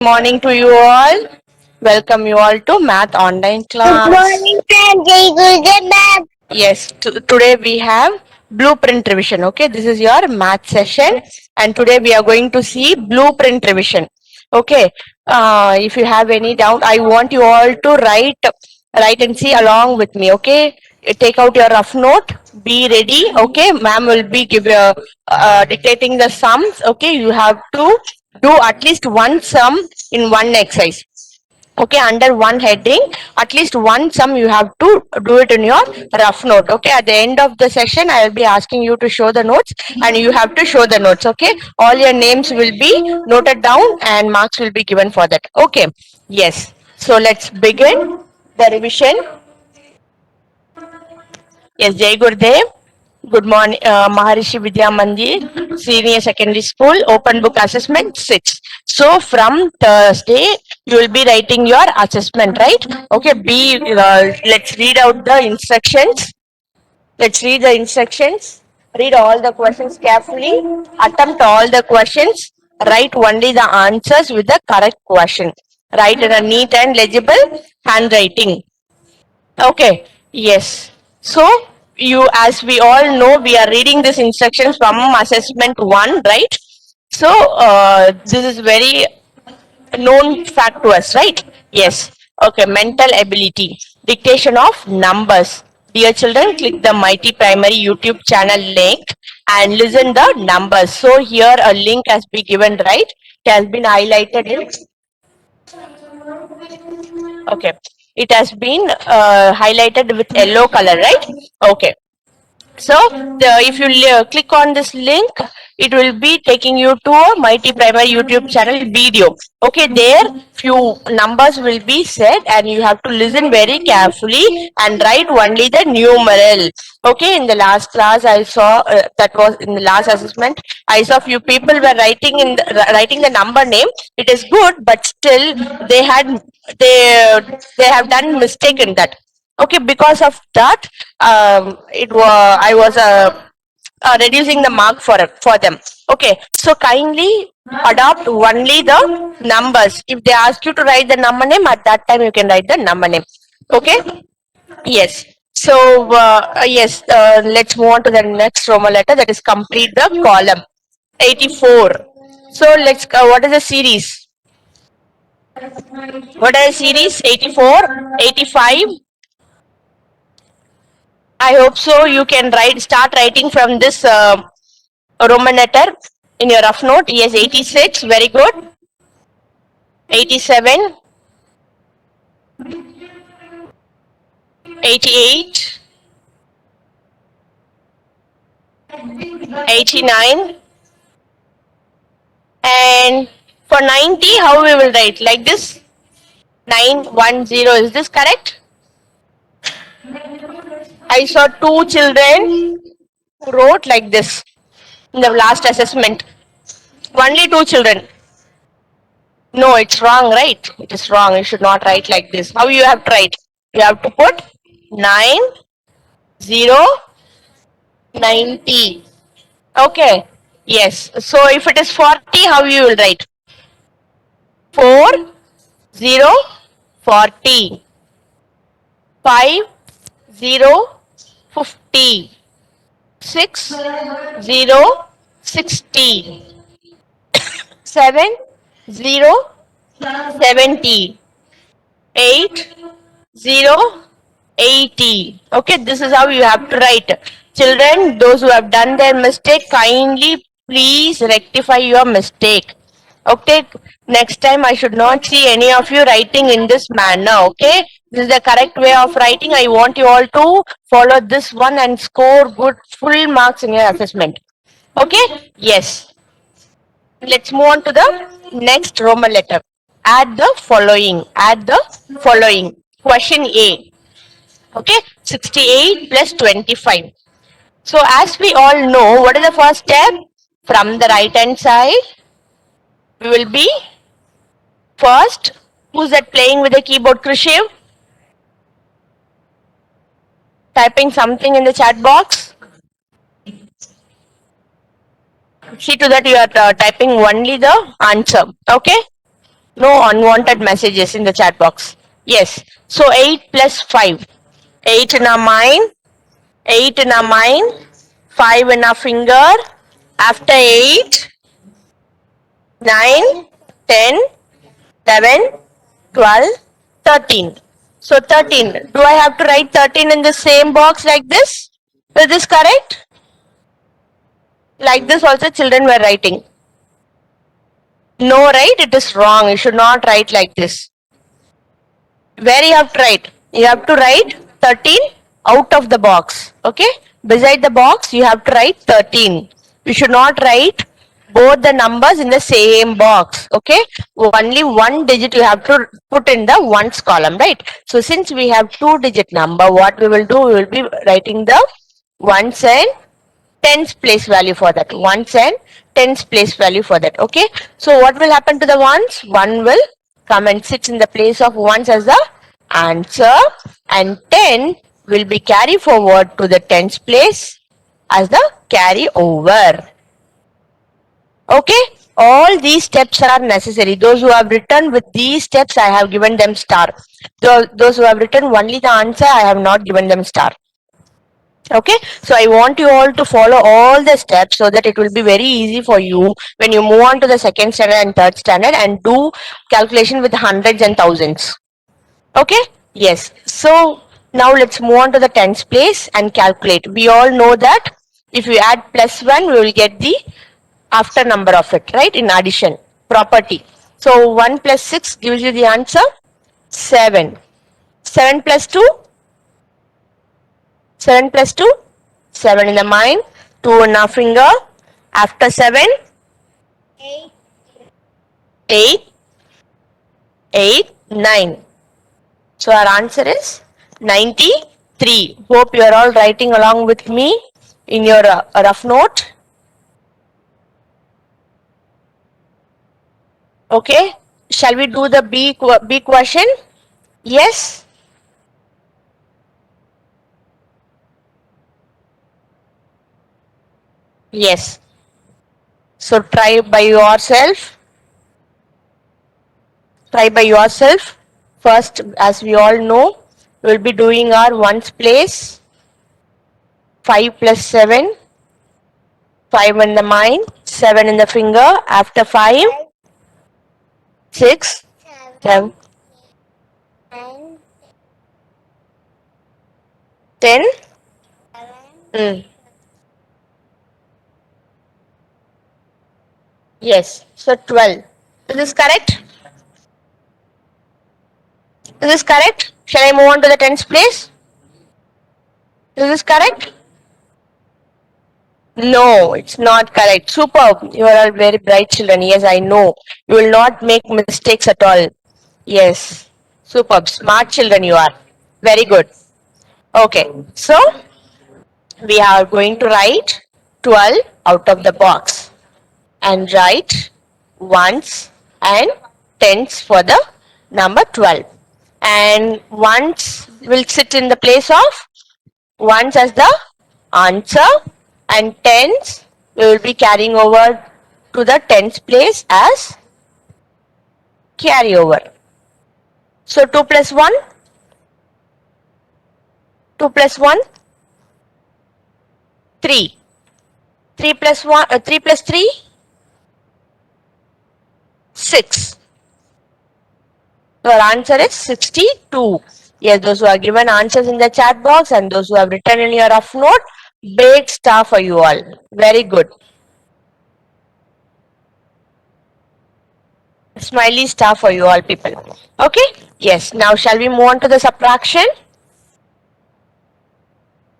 Morning to you all. Welcome you all to Math Online Good class. morning, sir. Jai Gurudev, ma'am. Yes, today we have blueprint revision. Okay, this is your math session, and today we are going to see blueprint revision. Okay, if you have any doubt, I want you all to write and see along with me. Okay, take out your rough note. Be ready. Okay, ma'am will be dictating the sums. Okay, you have to do at least one sum in one exercise. Okay, under one heading, at least one sum you have to do it in your rough note. Okay, at the end of the session I will be asking you to show the notes, and you have to show the notes. Okay, all your names will be noted down and marks will be given for that. Okay, yes, so let's begin the revision. Yes, Jai Gurudev. Good morning, Maharishi Vidya Mandir, Senior Secondary School, Open Book Assessment 6. So from Thursday, you will be writing your assessment, right? Okay, let's read out the instructions. Let's read the instructions. Read all the questions carefully. Attempt all the questions. Write only the answers with the correct question. Write in a neat and legible handwriting. Okay, yes. So, as we all know, we are reading this instructions from assessment 1, right? So, this is very known fact to us, right? Yes. Okay, mental ability, dictation of numbers. Dear children, click the Mighty Primary YouTube channel link and listen the numbers. So, here a link has been given, right? It has been highlighted in. Okay, it has been highlighted with yellow color, right? Okay, so if you click on this link, it will be taking you to a Mighty Primary YouTube channel video. Okay, there few numbers will be said and you have to listen very carefully and write only the numeral. Okay, in the last class I saw that was in the last assessment. I saw few people were writing the number name. It is good, but still they have done mistake in that. Okay, because of that, it was I was reducing the mark for them. Okay, so kindly adopt only the numbers. If they ask you to write the number name, at that time you can write the number name. Okay, yes. So yes, let's move on to the next Roman letter, that is complete the column. 84. So let's what is the series? What is the series? 84, 85. I hope so. You can start writing from this Roman letter in your rough note. Yes, 86. Very good. 87, 88, 89, and for 90, how we will write? Like this? 910. Is this correct? I saw two children who wrote like this in the last assessment. Only two children. No, it's wrong, right? It is wrong. You should not write like this. How you have to write? You have to put 9, 0, 90. Okay. Yes. So if it is 40, how you will write? 4, 0, 40. 5, 0, 50. 6, 0, 60. 7, 0, 70. 8, 0, 80. Okay, this is how you have to write. Children, those who have done their mistake, kindly please rectify your mistake. Okay, next time I should not see any of you writing in this manner. Okay, this is the correct way of writing. I want you all to follow this one and score good full marks in your assessment. Okay, yes. Let's move on to the next Roman letter. Add the following. Add the following. Question A. Okay, 68 plus 25. So as we all know, what is the first step? From the right hand side, we will be first. Who's that playing with the keyboard, Krishiv? Typing something in the chat box. See to that you are typing only the answer. Okay. No unwanted messages in the chat box. Yes. So 8 plus 5. 8 in our mind. 8 in our mind. 5 in our finger. After 8, 9, 10, 11, 12, 13. So 13. Do I have to write 13 in the same box like this? Is this correct? Like this also children were writing. No, right? It is wrong. You should not write like this. Where you have to write? You have to write 13 out of the box. Okay? Beside the box, you have to write 13. You should not write both the numbers in the same box. Okay? Only one digit you have to put in the ones column, right? So since we have 2-digit number, what we will do, we will be writing the ones and tens place value for that. Ones and tens place value for that. Okay? So what will happen to the ones? 1 will come and sit in the place of ones as the answer, and 10 will be carry forward to the tens place as the carry over. Okay? All these steps are necessary. Those who have written with these steps, I have given them star. Those who have written only the answer, I have not given them star. Okay, so I want you all to follow all the steps so that it will be very easy for you when you move on to the second standard and third standard and do calculation with hundreds and thousands. Okay, yes. So now let's move on to the tens place and calculate. We all know that if you add +1, we will get the after number of it, right? In addition property. So 1 plus 6 gives you the answer 7. 7 plus 2, 7 plus 2, 7 in the mind, 2 in our finger. After 7, 8, 8, 9. So our answer is 93. Hope you are all writing along with me in your rough note. Okay, shall we do the B question? Yes? Yes. So try by yourself. Try by yourself. First, as we all know, we will be doing our ones place. 5 plus 7. 5 in the mind, 7 in the finger. After 5, 6, 7, 10. Yes, so 12. Is this correct? Is this correct? Shall I move on to the tens place? Is this correct? No, it's not correct. Superb. You are all very bright children. Yes, I know. You will not make mistakes at all. Yes. Superb. Smart children you are. Very good. Okay. So, we are going to write 12 out of the box and write ones and tens for the number 12. And ones will sit in the place of ones as the answer, and tens we will be carrying over to the tens place as carryover. So 2 plus 1, 2 plus 1, 3. 3 plus 1, 3 plus 3, 6. So our answer is 62. Yes, those who have given answers in the chat box and those who have written in your rough note, big star for you all. Very good. Smiley star for you all people. Okay? Yes. Now shall we move on to the subtraction?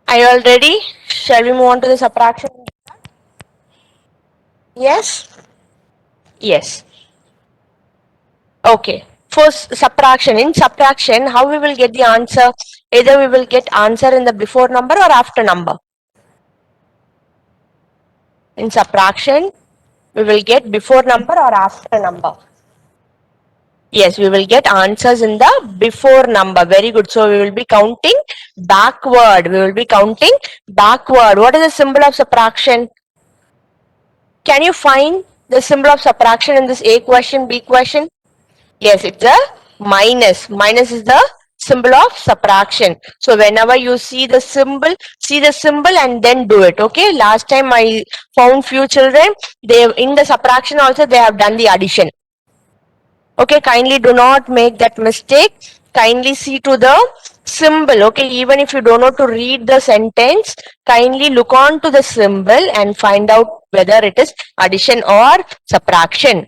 Are you all ready? Shall we move on to the subtraction? Yes? Yes. Okay. For subtraction, in subtraction, how we will get the answer? Either we will get answer in the before number or after number. In subtraction, we will get before number or after number. Yes, we will get answers in the before number. Very good. So we will be counting backward. We will be counting backward. What is the symbol of subtraction? Can you find the symbol of subtraction in this A question, B question? Yes, it's a minus. Minus is the symbol of subtraction. So whenever you see the symbol and then do it. Okay. Last time I found few children, they in the subtraction also they have done the addition. Okay, kindly do not make that mistake. Kindly see to the symbol. Okay, even if you don't know to read the sentence, kindly look on to the symbol and find out whether it is addition or subtraction.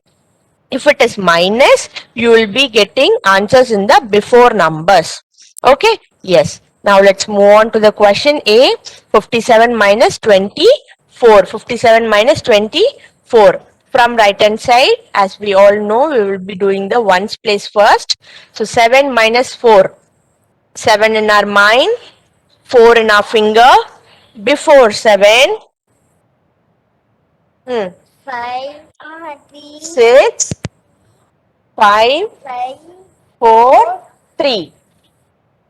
If it is minus, you will be getting answers in the before numbers. Okay, yes. Now let's move on to the question A. 57 minus 24. 57 minus 24. From right hand side, as we all know, we will be doing the ones place first. So 7 minus 4. 7 in our mind, 4 in our finger. Before 7, Five, 6, 5, five, 4, 3.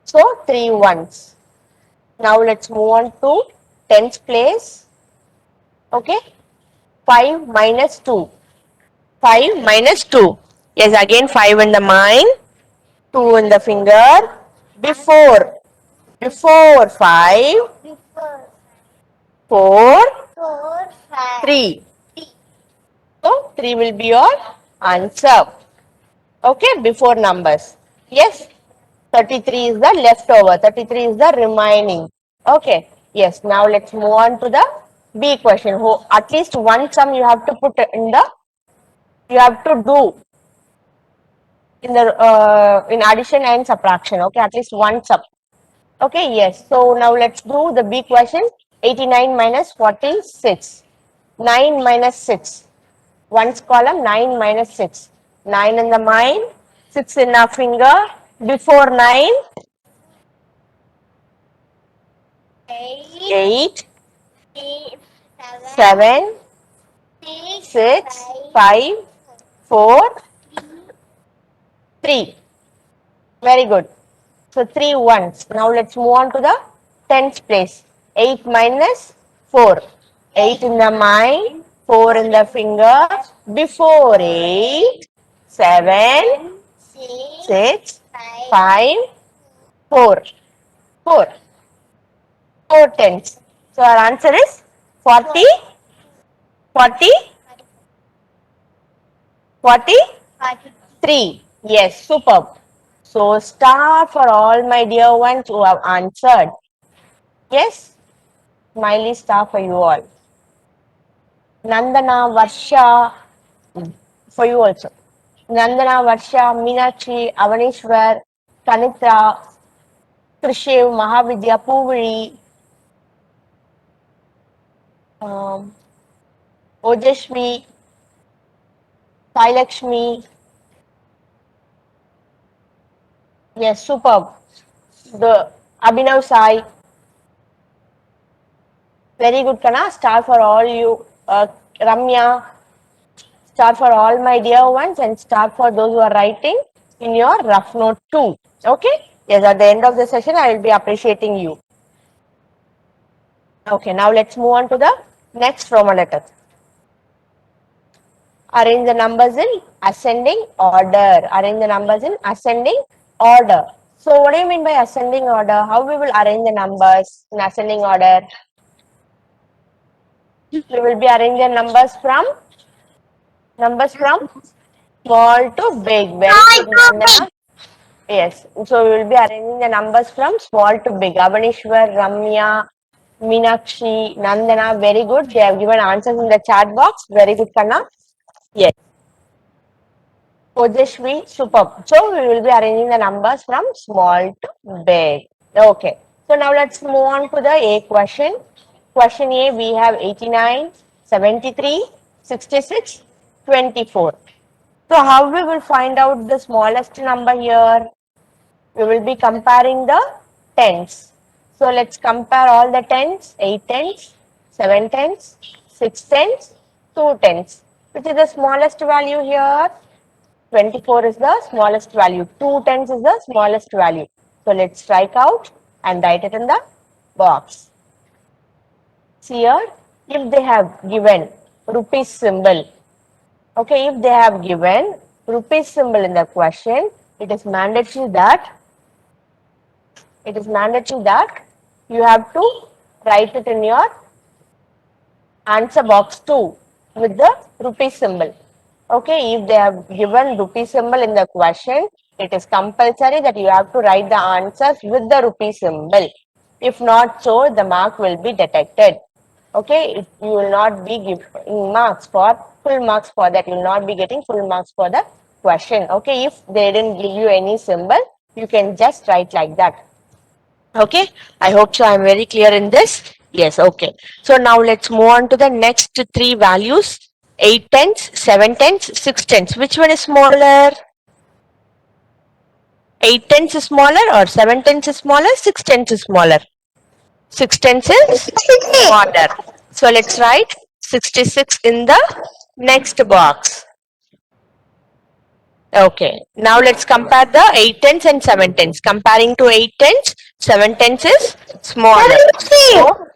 So 3 ones. Now let's move on to tens place. Okay. 5 minus 2. 5 minus 2. Yes, again 5 in the mind, 2 in the finger. Before. Before 5, before, 4, four, five, 3. So 3 will be your answer. Okay, before numbers. Yes, 33 is the leftover, 33 is the remaining. Okay, yes, now let's move on to the B question. At least one sum you have to put in the, you have to do in the, in addition and subtraction. Okay, at least one sum. Okay, yes, so now let's do the B question. 89 minus 46. 9 minus 6. One's column 9 minus 6. 9 in the mind, 6 in our finger. Before 9, eight, 8, eight, 7, six, 6, five, 5, 4, 3. Very good. So 3 ones. Now let's move on to the tens place. 8 minus 4. 8 in the mind, 4 in the finger. Before 8, 7, six, 6, five, 5, 4. 4. 4 tens. So our answer is 40, 40, 43. Yes, superb. So star for all my dear ones who have answered. Yes, smiley star for you all. Nandana, Varsha, for you also. Nandana, Varsha, Meenakshi, Avanishwar, Kanitra, Trishev, Mahavidya, Puvuri, um, Ojashvi, Sailakshmi. Yes, superb. The Abhinav Sai. Very good, Kana. Star for all you. Ramya, star for all my dear ones, and star for those who are writing in your rough note too. Okay? Yes, at the end of the session, I will be appreciating you. Okay, now let's move on to the next Roman letter. Arrange the numbers in ascending order. Arrange the numbers in ascending order. So, what do you mean by ascending order? How we will arrange the numbers in ascending order? We will be arranging the numbers from small to big. Very good, Nandana. Yes. So we will be arranging the numbers from small to big. Avanishwar, Ramya, Meenakshi, Nandana. Very good. They have given answers in the chat box. Very good, Kanna. Yes. Ojashvi, superb. So we will be arranging the numbers from small to big. Okay. So now let's move on to the A question. Question A, we have 89, 73, 66, 24. So how we will find out the smallest number here? We will be comparing the tens. So let's compare all the tens, 8 tens, 7 tens, 6 tens, 2 tens. Which is the smallest value here? 24 is the smallest value. 2 tens is the smallest value. So let's strike out and write it in the box. Here, if they have given rupees symbol, okay, if they have given rupee symbol in the question, it is mandatory that you have to write it in your answer box too with the rupee symbol. Okay, if they have given rupee symbol in the question, it is compulsory that you have to write the answers with the rupee symbol. If not so, the mark will be detected. Okay, you will not be giving marks for full marks for that. You will not be getting full marks for the question. Okay, if they didn't give you any symbol, you can just write like that. Okay, I hope so. I'm very clear in this. Yes, okay. So now let's move on to the next three values: 8 tenths, 7 tenths, 6 tenths. Which one is smaller? 8 tenths is smaller or 7 tenths is smaller? 6 tenths is smaller. 6 tenths is smaller. So let's write 66 in the next box. Okay, now let's compare the 8 tenths and 7 tenths. Comparing to 8 tenths, 7 tenths is smaller. So,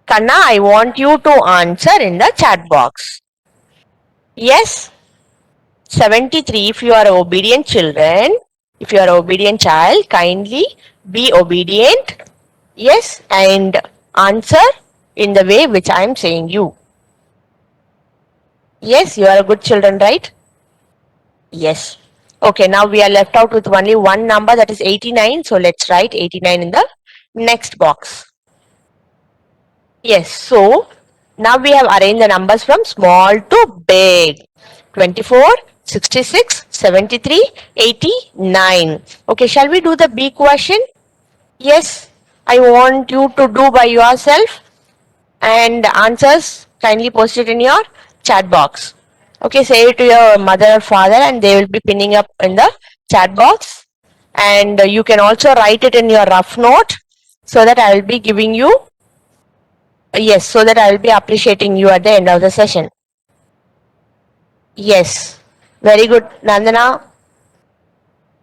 Kanna, I want you to answer in the chat box. Yes, 73. If you are obedient children, if you are obedient child, kindly be obedient. Yes, and answer in the way which I am saying you. Yes, you are a good children, right? Yes. Okay, now we are left out with only one number, that is 89. So let's write 89 in the next box. Yes, so now we have arranged the numbers from small to big. 24, 66, 73, 89. Okay, shall we do the B question? Yes, I want you to do by yourself, and answers kindly post it in your chat box. Okay, say it to your mother or father and they will be pinning up in the chat box. And you can also write it in your rough note so that I will be giving you, yes, so that I will be appreciating you at the end of the session. Yes, very good, Nandana.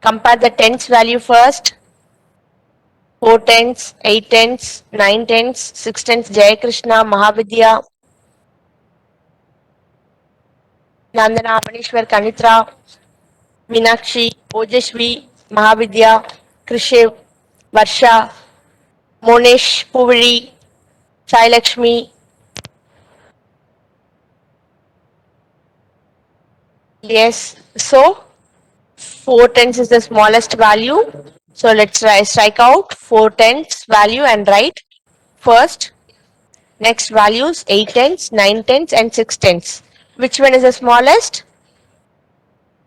Compare the tenths value first. 4 tenths, 8 tenths, 9 tenths, 6 tenths, Jai Krishna, Mahavidya, Nandana, Amanishwar, Kanitra, Meenakshi, Ojashvi, Mahavidya, Krishiv, Varsha, Monesh, Puviri, Sai Lakshmi. Yes, so 4 tenths is the smallest value. So let's strike out 4 tenths value and write first. Next values 8 tenths, 9 tenths, and 6 tenths. Which one is the smallest?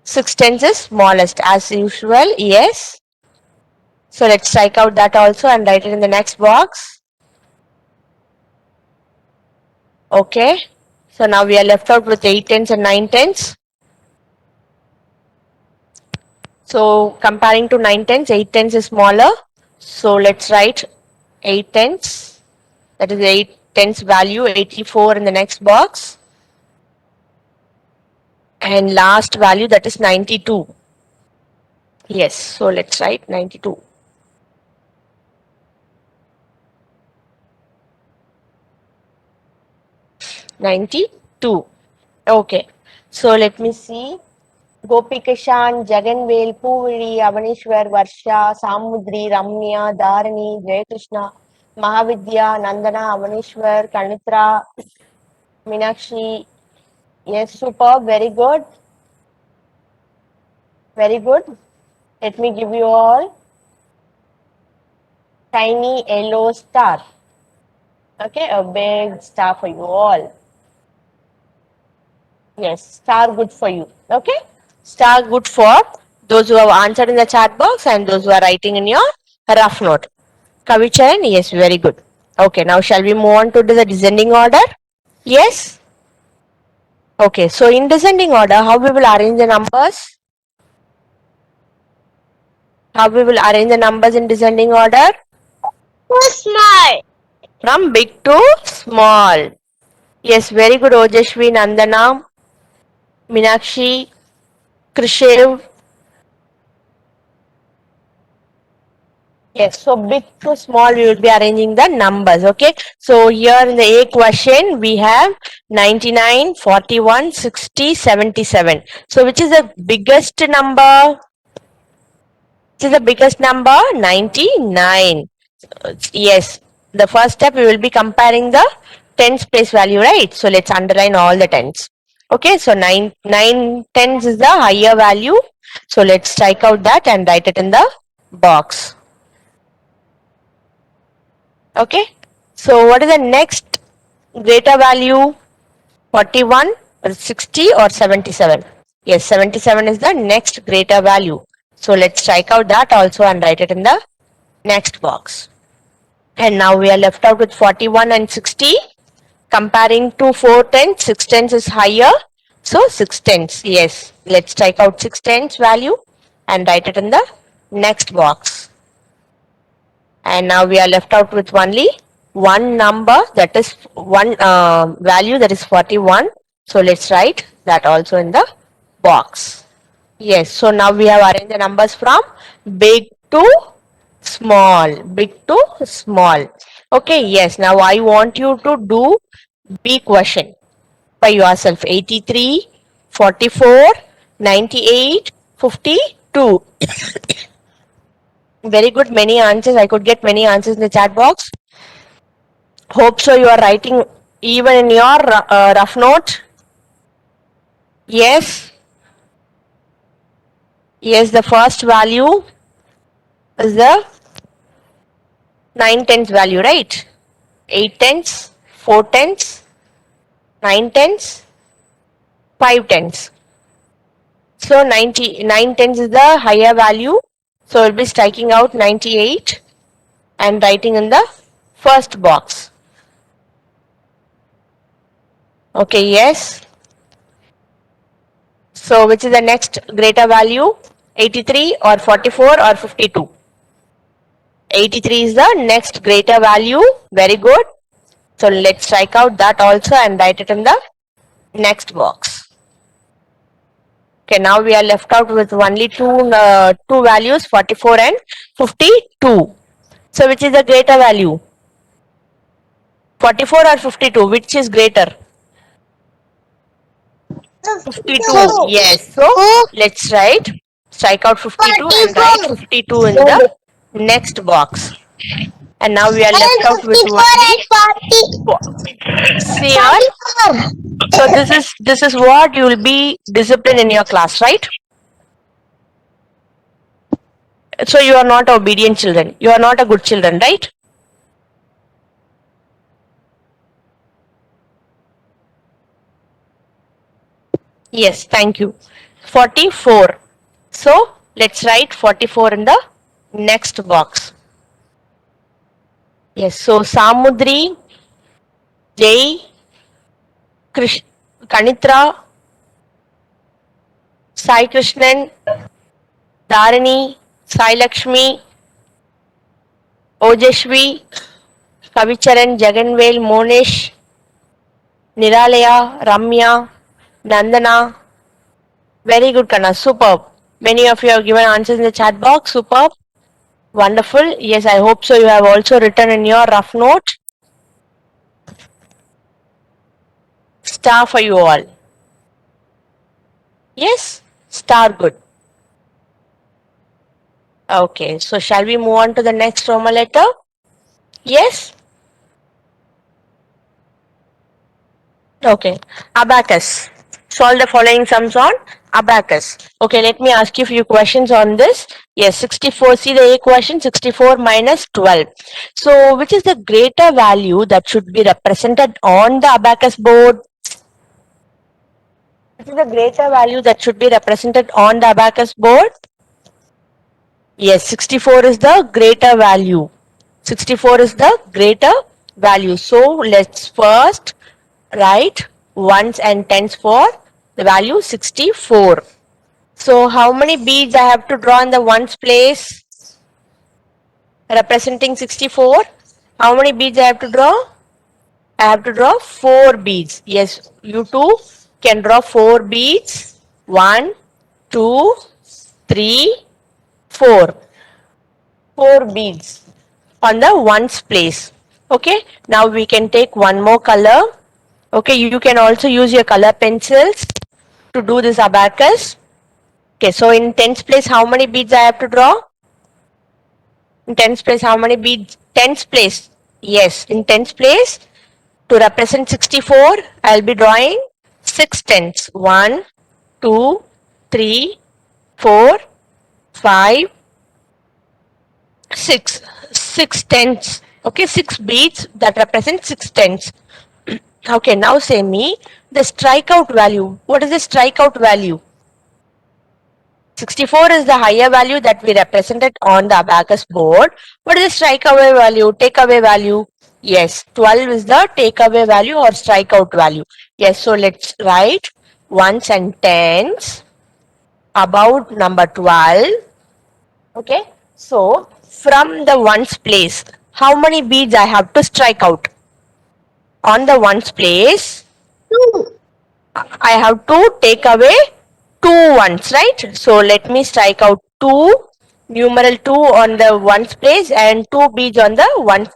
6 tenths is smallest as usual. Yes. So let's strike out that also and write it in the next box. Okay. So now we are left out with 8 tenths and 9 tenths. So comparing to 9 tenths, 8 tenths is smaller. So let's write 8 tenths. That is 8 tenths value 84 in the next box. And last value, that is 92. Yes, so let's write 92. Okay, so let me see. Gopi Kishan, Jaganvel, Puviri, Avanishwar, Varsha, Samudri, Ramya, Dharani, Jai Krishna, Mahavidya, Nandana, Avanishwar, Kanitra, Meenakshi. Yes, superb, very good. Very good. Let me give you all tiny yellow star. Okay, a big star for you all. Yes, star good for you. Okay, star good for those who have answered in the chat box and those who are writing in your rough note. Kavicharan, yes, very good. Okay, now shall we move on to the descending order? Yes. Okay, so in descending order, how we will arrange the numbers? How we will arrange the numbers in descending order? Small. From big to small. Yes, very good, Ojashvi, Nandana, Meenakshi, Krishev. Yes, so big to small, we will be arranging the numbers. Okay, so here in the A question, we have 99, 41, 60, 77. So, which is the biggest number? Which is the biggest number? 99. Yes, the first step we will be comparing the tens place value, right? So, let's underline all the tens. Okay, so 9 tens is the higher value. So, let's strike out that and write it in the box. Okay, so what is the next greater value? 41 or 60 or 77? Yes, 77 is the next greater value. So let's strike out that also and write it in the next box. And now we are left out with 41 and 60. Comparing to 4 tenths, 6 tenths is higher. So 6 tenths, yes. Let's strike out 6 tenths value and write it in the next box. And now we are left out with only one number, that is one value, that is 41. So let's write that also in the box. Yes, so now we have arranged the numbers from big to small, big to small. Okay, yes, now I want you to do B question by yourself. 83, 44, 98, 52. Very good, many answers. I could get many answers in the chat box. Hope so you are writing even in your rough note. Yes. Yes, the first value is the 9 tenths value, right? 8 tenths, 4 tenths, 9 tenths, 5 tenths. So 9 tenths is the higher value. So we'll be striking out 98 and writing in the first box. Okay, yes. So which is the next greater value? 83 or 44 or 52? 83 is the next greater value. Very good. So let's strike out that also and write it in the next box. Okay, now we are left out with only two values, 44 and 52. So which is the greater value? 44 or 52? Which is greater? 52. Yes. So let's strike out 52 and write 52 in the next box. And now we are left out with only. See here. So this is what you will be disciplined in your class, right? So you are not obedient children. You are not a good children, right? Yes, thank you. 44. So let's write 44 in the next box. Yes, so Samudri, Jay, Kanitra, Sai Krishnan, Dharani, Sai Lakshmi, Ojashvi, Kavicharan, Jaganvel, Monish, Niralaya, Ramya, Nandana. Very good, Kana. Superb. Many of you have given answers in the chat box. Superb. Wonderful. Yes, I hope so. You have also written in your rough note. Star for you all. Yes? Star, good. Okay, so shall we move on to the next Roman letter? Yes? Okay. Abacus. Solve the following sums on abacus. Okay, let me ask you a few questions on this. Yes, 64. See the A question, 64 minus 12. So, which is the greater value that should be represented on the abacus board? Which is the greater value that should be represented on the abacus board? Yes, 64 is the greater value. 64 is the greater value. So, let's first write ones and tens for the value 64. So how many beads I have to draw in the ones place representing 64? How many beads I have to draw? I have to draw 4 beads. Yes, you too can draw 4 beads. 1, 2, 3, 4. 4 beads on the ones place. Okay, now we can take one more color. Okay, you can also use your color pencils to do this abacus. Okay, so in tens place, how many beads I have to draw? In tens place, how many beads? Tens place. Yes, in tens place, to represent 64, I'll be drawing 6 tens. 1, 2, 3, 4, 5, 6. 6 tens. Okay, 6 beads that represent 6 tens. Okay, now say me the strikeout value. What is the strikeout value? 64 is the higher value that we represented on the abacus board. What is the strikeaway value? Takeaway value? Yes, 12 is the takeaway value or strikeout value. Yes, so let's write ones and tens about number 12. Okay, so from the ones place, how many beads I have to strike out? On the ones place, 2. I have to take away 2 ones, right? So let me strike out 2, numeral 2 on the ones place and 2 beads on the one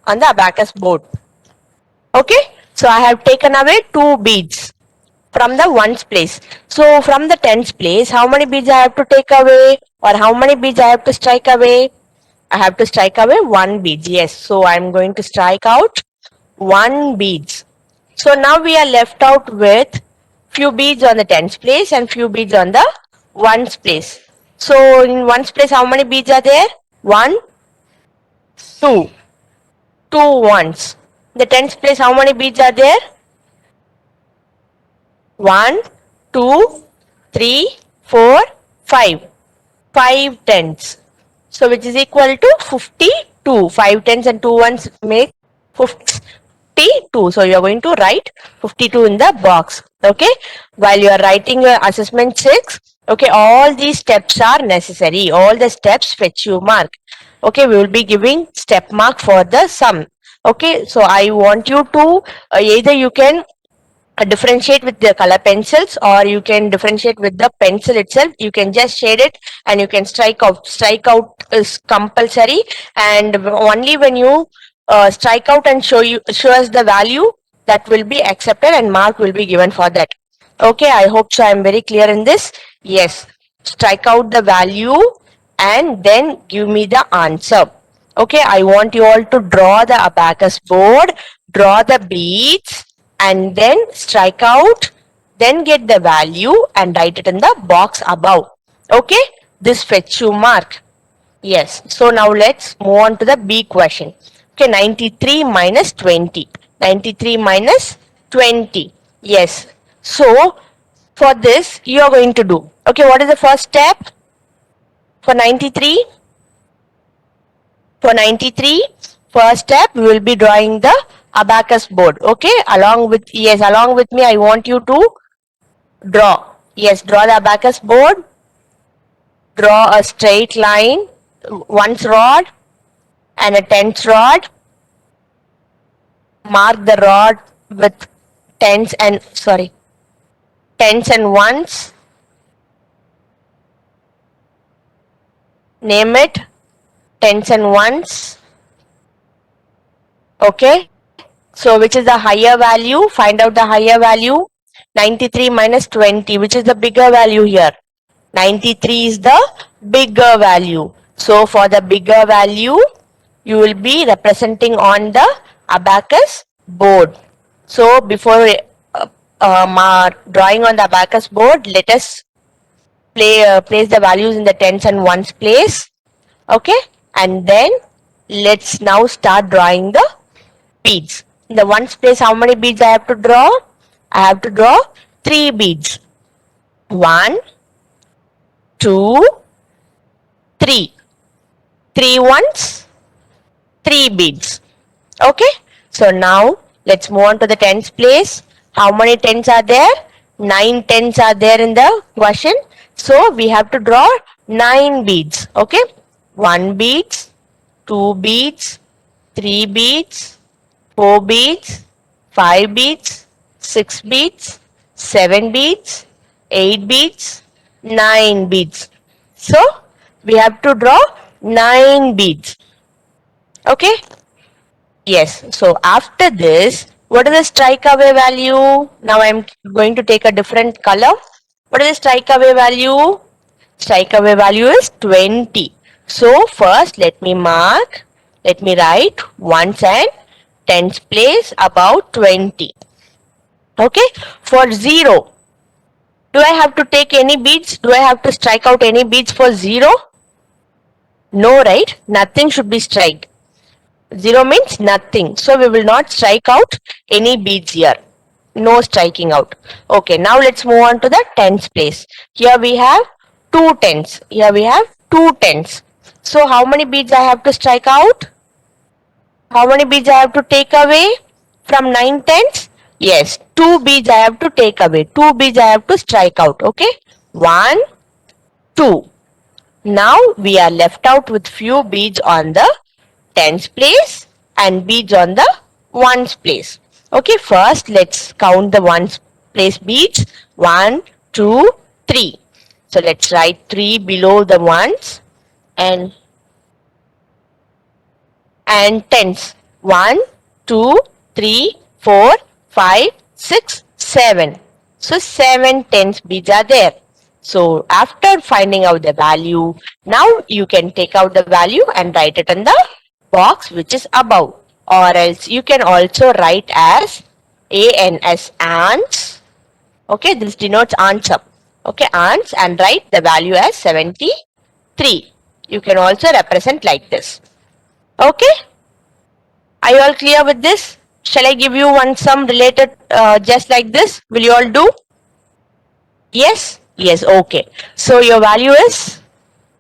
on the abacus board. Okay, so I have taken away 2 beads from the ones place. So from the tens place, how many beads I have to take away or how many beads I have to strike away? I have to strike away 1 bead. Yes, so I am going to strike out 1 beads. So now we are left out with few beads on the tens place and few beads on the ones place. So in ones place, how many beads are there? 1, 2, 2 ones. The tens place, how many beads are there? 1, 2, 3, 4, 5. 5 tens. So which is equal to 52. 5 tens and 2 ones make 52. So you are going to write 52 in the box. Okay. While you are writing your assessment 6, okay, all these steps are necessary. All the steps fetch you mark. Okay, we will be giving step mark for the sum. Okay, so I want you to either you can differentiate with the color pencils or you can differentiate with the pencil itself. You can just shade it and you can strike out. Strike out is compulsory, and only when you strike out and show us the value, that will be accepted and mark will be given for that. Okay, I hope so I am very clear in this. Yes, strike out the value and then give me the answer. Okay, I want you all to draw the abacus board, draw the beads, and then strike out, then get the value and write it in the box above. Okay, this fetch you mark. Yes, so now let's move on to the B question. Okay, 93 minus 20. 93 minus 20. Yes, so for this you are going to do. Okay, what is the first step for 93? For 93, first step we will be drawing the abacus board. Okay, along with me I want you to draw. Yes, draw the abacus board. Draw a straight line, ones rod and a tens rod. Mark the rod with tens and ones. Name it tens and ones. Okay, so which is the higher value? Find out the higher value. 93 minus 20, which is the bigger value here? 93 is the bigger value. So for the bigger value, you will be representing on the abacus board. So before drawing on the abacus board, let us place the values in the tens and ones place. Okay, and then let's now start drawing the beads. In the ones place, how many beads I have to draw? I have to draw 3 beads. 1, 2, 3. 3 ones, 3 beads. Okay, so now let's move on to the tens place. How many tens are there? 9 tens are there in the question. So we have to draw 9 beads. Okay, 1 beads, 2 beads, 3 beads, 4 beads, 5 beads, 6 beads, 7 beads, 8 beads, 9 beads. So we have to draw 9 beads. Okay? Yes. So after this, what is the strike away value? Now I'm going to take a different color. What is the strike away value? Strike away value is 20. So first let me write ones and tens place about 20. Okay? For 0, do I have to take any beads? Do I have to strike out any beads for 0? No, right? Nothing should be strike. 0 means nothing. So we will not strike out any beads here. No striking out. Okay, now let's move on to the tens place. Here we have 2 tens. Here we have 2 tens. So how many beads I have to strike out? How many beads I have to take away from 9 tens? Yes, 2 beads I have to take away. 2 beads I have to strike out. Okay, 1, 2. Now we are left out with few beads on the tens place and beads on the ones place. Okay, first let's count the ones place beads. 1, 2, 3. So let's write 3 below the ones and tens. 1, 2, 3, 4, 5, 6, 7. So 7 tens beads are there. So after finding out the value, now you can take out the value and write it in the box which is above. Or else you can also write as ANS ants. Okay, this denotes answer. Okay, ants and write the value as 73. You can also represent like this. Okay. Are you all clear with this? Shall I give you one sum related just like this? Will you all do? Yes? Yes, okay. So your value is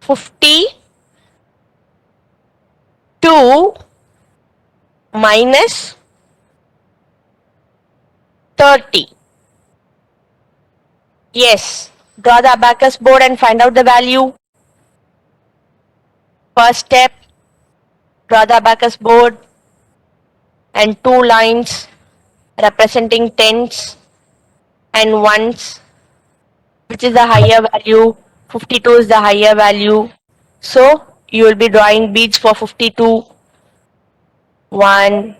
52 minus 30. Yes. Draw the abacus board and find out the value. First step, draw the abacus board and 2 lines representing tens and ones. Which is the higher value? 52 is the higher value. So you will be drawing beads for 52. Ones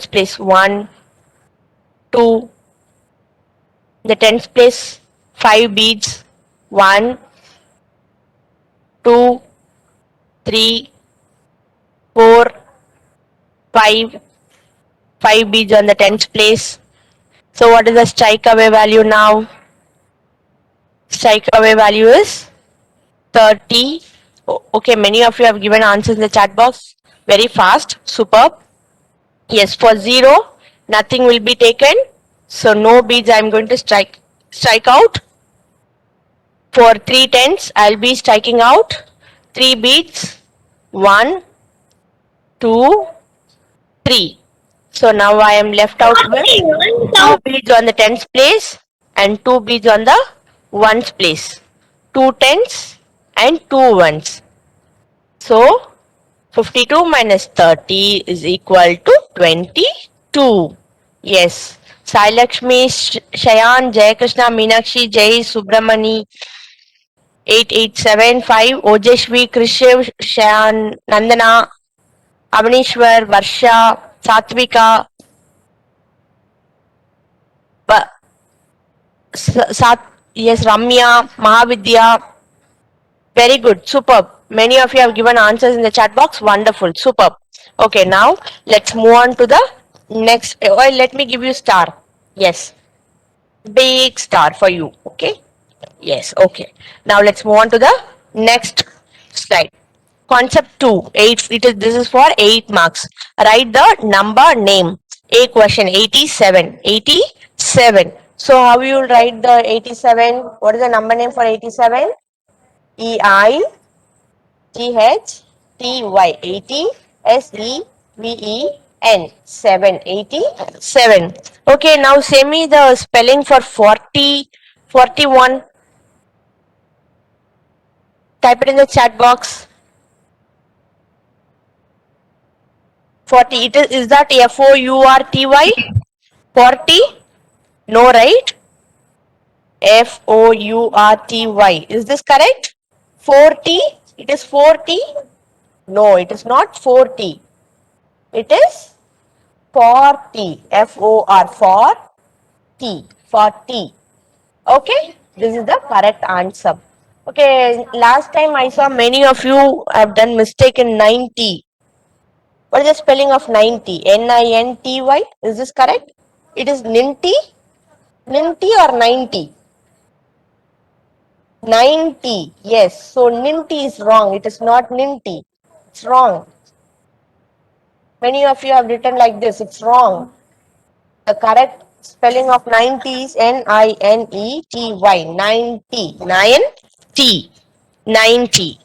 place 1, 2. The tens place 5 beads. 1, 2, 3, 4, 5. 5 beads on the tens place. So what is the strike away value now? Strike away value is 30. Okay, many of you have given answers in the chat box. Very fast. Superb. Yes, for 0, nothing will be taken. So no beads I am going to strike out. For 3 tens, I'll be striking out 3 beads. 1, 2, 3. So now I am left out with 2 beads on the tens place and 2 beads on the ones place. 2 tens and 2 ones. So 52 minus 30 is equal to 22. Yes. Sai Lakshmi, Shayan, Jai Krishna, Meenakshi, Jai Subramani, 8875, Ojeshwi, Krishiv, Shayan, Nandana, Avanishwar, Varsha, Satvika, yes, Ramya, Mahavidya. Very good, superb. Many of you have given answers in the chat box. Wonderful, superb. Okay, now let's move on to the next. Let me give you star. Yes, big star for you. Okay. Yes. Okay. Now let's move on to the next slide. Concept 2. 8. This is for 8 marks. Write the number name. A question 87. 87. So how you will write the 87? What is the number name for 87? EITHTY. 80 SEVEN. 787. Okay, now say me the spelling for 40, 41. Type it in the chat box. 40. Is that FOURTY? 40? No, right? FOURTY. Is this correct? 40? It is 40. No, it is not 40. It is 40. F-O-R, for T. For T. Okay, this is the correct answer. Okay, last time I saw many of you have done mistake in 90. What is the spelling of 90? N-I-N-T-Y. Is this correct? It is Ninty? Ninty or 90? 90. Yes. So Ninty is wrong. It is not Ninty. It's wrong. Many of you have written like this. It's wrong. The correct spelling of 90 is N-I-N-E-T-Y. 90. 9T. 90.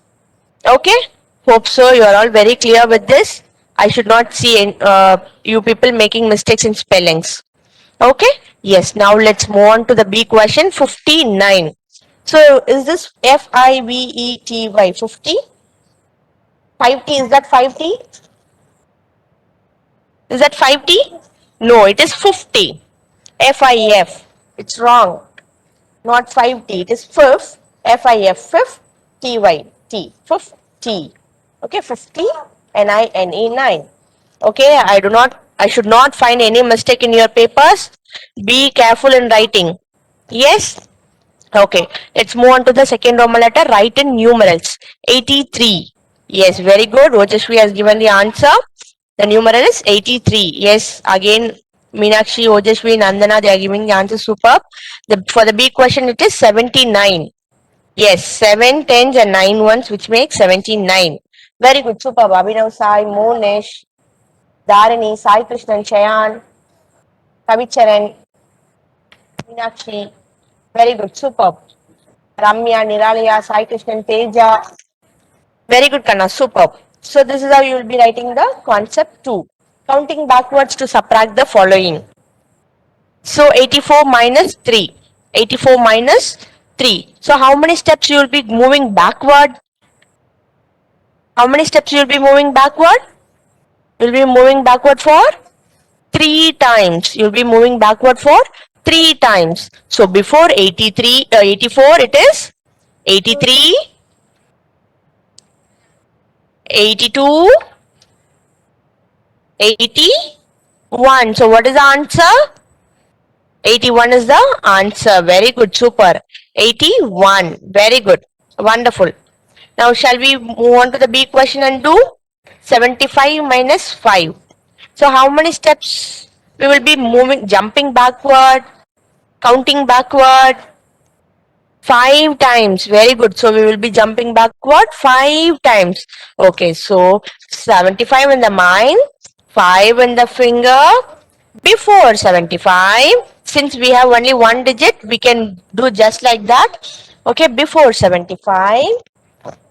Okay. Hope so. You are all very clear with this. I should not see you people making mistakes in spellings. Okay. Yes. Now let's move on to the B question. 59. So is this F-I-V-E-T-Y 50? 5T, is that 5T? Is that 5T? No, it is 50. F-I-F. It's wrong. Not 5T. It is fifth. F-I-F. Fifth. T-Y. T. 50. Okay, 50. N-I-N-E 9. Okay, I should not find any mistake in your papers. Be careful in writing. Yes? Okay, let's move on to the second Roman letter. Write in numerals. 83. Yes, very good. Ojashvi has given the answer. The numeral is 83. Yes, again, Meenakshi, Ojashvi, Nandana, they are giving the answer. Superb. For the B question, it is 79. Yes, 7 tens and 9 ones, which makes 79. Very good. Superb. Abhinav Sai, Monesh, Dharini, Sai Krishnan, Chayan, Kavicharan, Meenakshi. Very good. Superb. Ramya, Niralaya, Sai Krishnan, Teja. Very good, Kanna. Superb. So this is how you will be writing the concept 2. Counting backwards to subtract the following. So 84 minus 3. 84 minus 3. So how many steps you will be moving backward? How many steps you will be moving backward? You will be moving backward for 3 times. You will be moving backward for 3 times. So before 84 it is 83, 82, 81. So what is the answer? 81 is the answer. Very good. Super. 81. Very good. Wonderful. Now shall we move on to the B question and do 75 minus 5. So how many steps we will be moving, jumping backward, counting backward? 5 times. Very good. So we will be jumping backward 5 times. Okay, so 75 in the mind, 5 in the finger. Before 75, since we have only one digit, we can do just like that. Okay, before 75,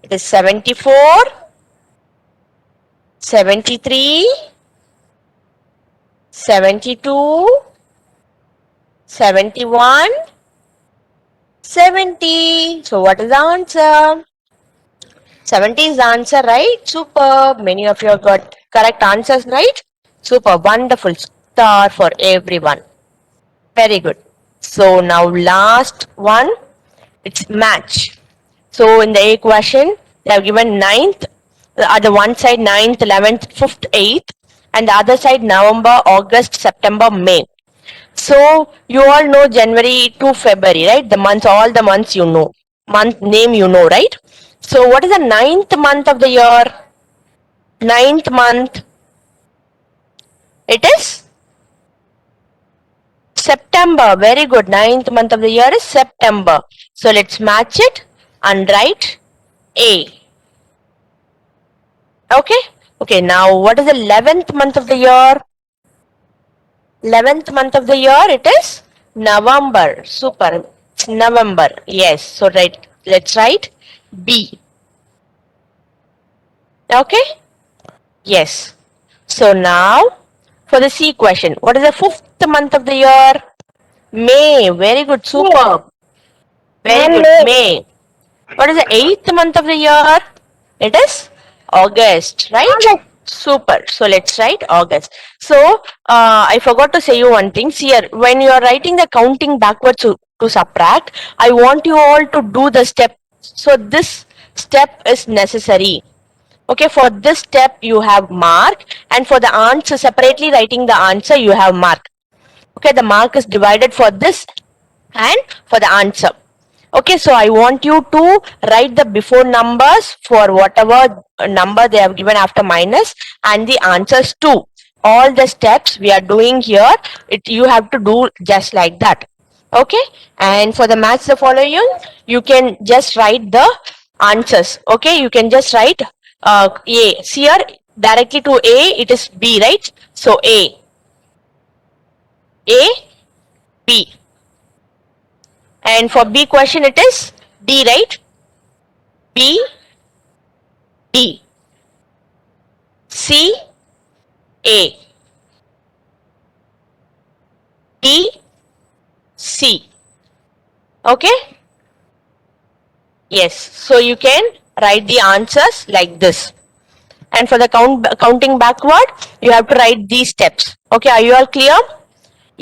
it is 74, 73, 72, 71, 70. So what is the answer? 70 is the answer, right? Super. Many of you have got correct answers, right? Super. Wonderful. Star for everyone. Very good. So now last one, it's match. So in the A question, they have given 9th, the other one side 9th, 11th, 5th, 8th, and the other side November, August, September, May. So you all know January to February, right? The months, all the months you know. Month name you know, right? So what is the 9th month of the year? 9th month. It is September. Very good. 9th month of the year is September. So let's match it and write A. Okay. Okay. Now what is the 11th month of the year? 11th month of the year, it is November. Super. It's November. Yes. So let's write B. Okay. Yes. So now for the C question, what is the 5th month of the year? May. Very good. Superb. Very good. May. What is the 8th month of the year? It is August, right? Super. So let's write August. So I forgot to say you one thing. See here, when you are writing the counting backwards to subtract, I want you all to do the step. So this step is necessary. Okay, for this step you have mark, and for the answer, separately writing the answer, you have mark. Okay, the mark is divided for this and for the answer. Okay, so I want you to write the before numbers for whatever number they have given after minus, and the answers too. All the steps we are doing here, you have to do just like that. Okay, and for the match the following, you can just write the answers. Okay, you can just write A. See here, directly to A, it is B, right? So A, B. And for B question, it is D, right? B, D. C, A. D, C. Okay? Yes. So you can write the answers like this. And for the counting backward, you have to write these steps. Okay, are you all clear?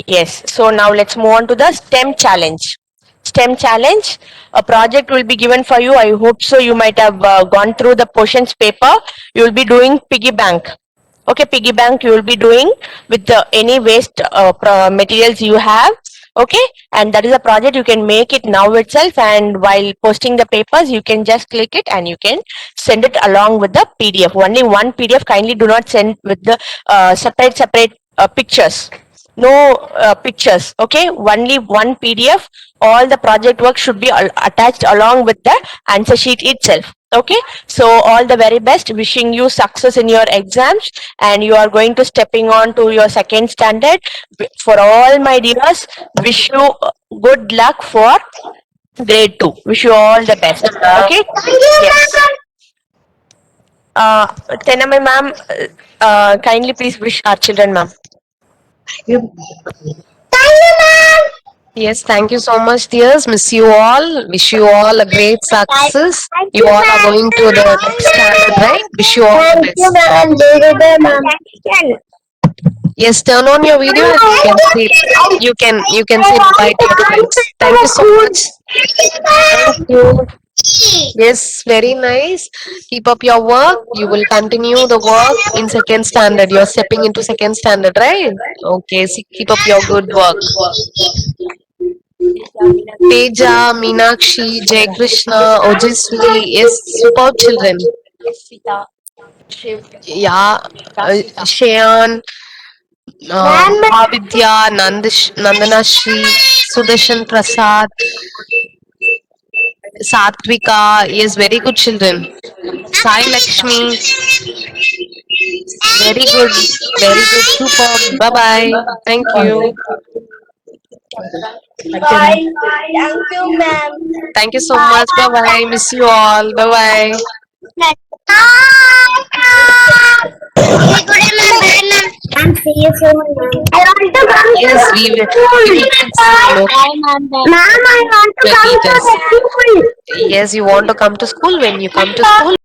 Yes. So now let's move on to the STEM challenge. STEM challenge, a project will be given for you. I hope so. You might have gone through the portions paper. You will be doing piggy bank. Okay, piggy bank you will be doing with any waste materials you have. Okay, and that is a project you can make it now itself, and while posting the papers you can just click it and you can send it along with the PDF. Only one PDF, kindly do not send with the separate pictures. No pictures. Okay, only one PDF. All the project work should be attached along with the answer sheet itself. Okay, so all the very best, wishing you success in your exams, and you are going to stepping on to your second standard. For all my dears, wish you good luck for grade 2. Wish you all the best. Okay, yes. Tenamai ma'am, kindly please wish our children, ma'am. Yes, thank you so much, dears. Miss you all. Wish you all a great success. You all are going to the next standard, right? Wish you all the best. Yes, turn on your video and you can say bye to the friends. Thank you so much. Thank you. Yes, very nice. Keep up your work. You will continue the work in second standard. You're stepping into second standard, right? Okay, so keep up your good work. Teja, Meenakshi, Jai Krishna, Ojaswi, yes, superb children. Yeah, Shayan, Avidya, Nandanashri, Sudarshan Prasad, Satvika, yes, very good children. Sai Lakshmi, very good, superb. Bye bye. Thank you. Bye. Thank you, ma'am. Thank you so much. Bye bye. Miss you all. Bye bye. Good ma'am. Bye, ma'am. And see you soon. I want to come Yes, we will meet soon. Okay. ma'am. Ma'am, I want to come to school. Yes, you want to come to school. When you come to school,